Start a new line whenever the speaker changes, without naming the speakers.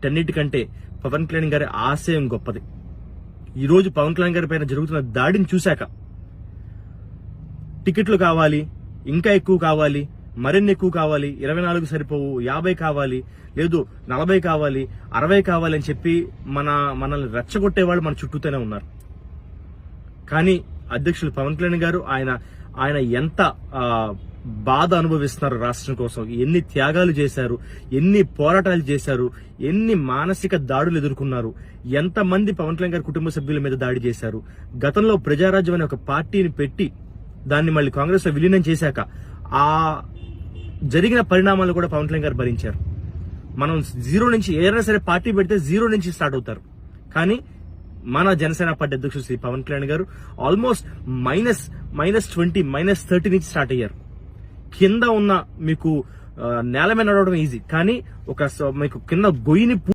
వీటన్నిటికంటే పవన్ కళ్యాణ్ గారి ఆశయం గొప్పది. ఈ రోజు పవన్ కళ్యాణ్ గారి పైన జరుగుతున్న దాడిని చూశాక టికెట్లు కావాలి, ఇంకా ఎక్కువ కావాలి, మరిన్ని ఎక్కువ కావాలి, 24 సరిపోవు, 50 కావాలి, లేదు 40 కావాలి, 60 కావాలి అని చెప్పి మనల్ని రెచ్చగొట్టే వాళ్ళు మన చుట్టూతోనే ఉన్నారు. కానీ అధ్యక్షులు పవన్ కళ్యాణ్ గారు ఆయన ఎంత బాధ అనుభవిస్తున్నారు రాష్ట్రం కోసం, ఎన్ని త్యాగాలు చేశారు, ఎన్ని పోరాటాలు చేశారు, ఎన్ని మానసిక దాడులు ఎదుర్కొన్నారు, ఎంతమంది పవన్ కళ్యాణ్ గారి కుటుంబ సభ్యుల మీద దాడి చేశారు. గతంలో ప్రజారాజ్యం అనే ఒక పార్టీని పెట్టి దాన్ని మళ్ళీ కాంగ్రెస్ లో విలీనం చేశాక ఆ జరిగిన పరిణామాలు కూడా పవన్ కళ్యాణ్ గారు భరించారు. మనం జీరో నుంచి ఏదైనా సరే పార్టీ పెడితే జీరో నుంచి స్టార్ట్ అవుతారు. కానీ మన జనసేన పార్టీ అధ్యక్షుడు శ్రీ పవన్ కళ్యాణ్ గారు ఆల్మోస్ట్ -20, -30 నుంచి స్టార్ట్ అయ్యారు. కింద ఉన్న మీకు నేల మీద నడవడం ఈజీ, కానీ మీకు కింద గొయ్యిని